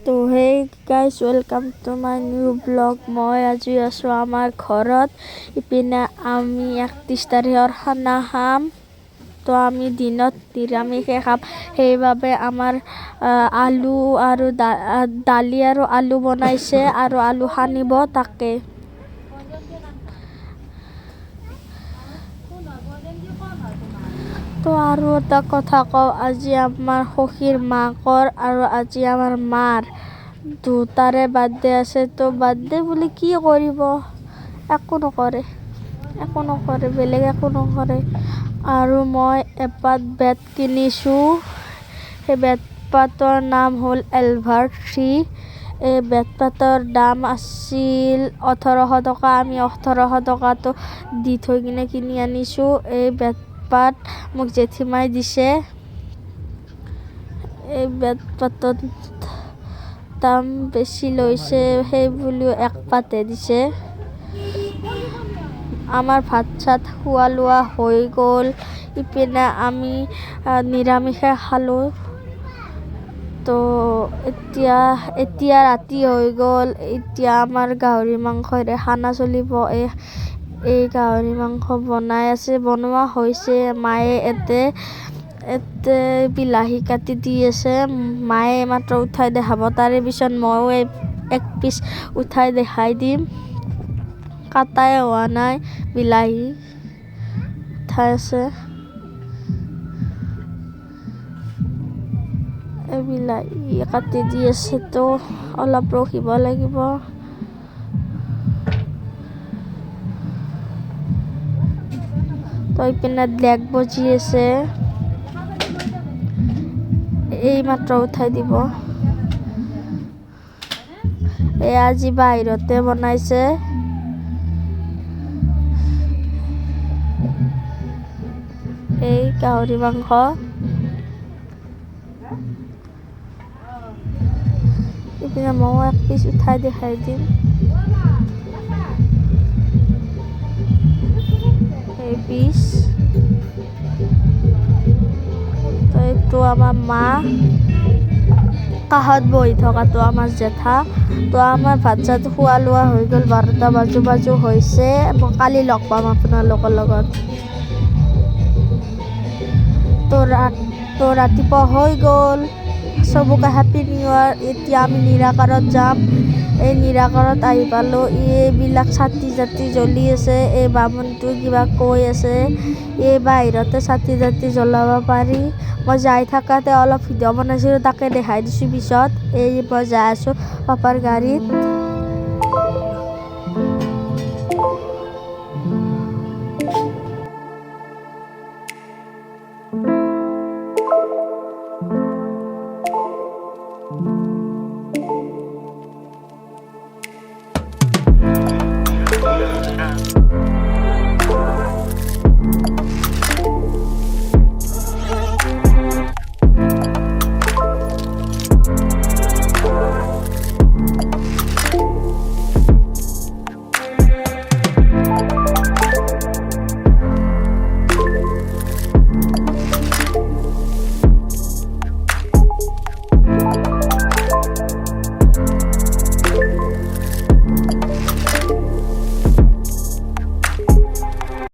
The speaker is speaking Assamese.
তো hey guys, welcome to my new blog. মই আজি আছোঁ আমাৰ ঘৰত। ইপিনে আমি 31 তাৰিখৰ খানা খাম। তো আমি দিনত নিৰামিষে খাম, সেইবাবে আমাৰ আলু আৰু দালি আৰু আলু বনাইছে আৰু আলু সানিব তাকে। তো আৰু এটা কথা কওঁ, আজি আমাৰ সখীৰ মাকৰ আৰু আজি আমাৰ মাৰ দুটাৰে বাৰ্থডে আছে। তো বাৰ্থডে বুলি কি কৰিব, একো নকৰে, বেলেগ একো নকৰে। আৰু মই এপাত বেট কিনিছোঁ। সেই বেটপাতৰ নাম হ'ল এলভাৰ্ট 3। এই বেটপাতৰ দাম আছিল 1800 টকা। আমি 1800 টকাটো দি থৈ কিনে কিনি আনিছোঁ। এই বেটপাত মোক জেঠীমাই দিছে। এই বেটপাতত দাম বেছি লৈছে, সেই বুলিও এক পাতে দিছে। আমাৰ ভাত চাত খোৱা লোৱা হৈ গ'ল। ইপিনে আমি নিৰামিষে খালোঁ। তো এতিয়া ৰাতি হৈ গ'ল। এতিয়া আমাৰ গাহৰি মাংসৰে খানা চলিব। এই গাহৰি মাংস বনোৱা হৈছে। মায়ে এতে বিলাহী কাটি দি আছে। মায়ে মাত্ৰ উঠাই দেখাব, তাৰে পিছত ময়ো এক পিচ উঠাই দেখাই দিম। কাটাই হোৱা নাই, বিলাহী উঠাই আছে। এই বিলাহী কাটি দি আছে, তো অলপ ৰখিব লাগিব। তো ইপিনে ব্লেক বজি আছে, এই মাত্ৰ উঠাই দিব। আজি বাহিৰতে বনাইছে। এই গাহৰি মাংস ইপিনে ময়ো এক পিচ উঠাই দেখাই দিম। এই পিচ তো এইটো আমাৰ মা, কাষত বহি থকাটো আমাৰ জেঠা। তো আমাৰ ভাত চাত খোৱা লোৱা হৈ গ'ল, 12টা বাজু হৈছে। মই কালি লগ পাম আপোনালোকৰ লগত। তো ৰাতিপুৱা হৈ গ'ল। চবকে হেপী নিউ ইয়াৰ। এতিয়া আমি নিৰাকাৰত যাম। এই নিৰাকাৰত আহি পালোঁ। এইবিলাক চাতি জ্বলি আছে। এই বামুণটো কিবা কৈ আছে। এই বাহিৰতে চাতি জ্বলাব পাৰি। মই যাই থাকাতে অলপ ভিডিঅ' বনাইছিলোঁ, তাকে দেখাই দিছোঁ পিছত। এই মই যাই আছোঁ পাপাৰ গাড়ীত।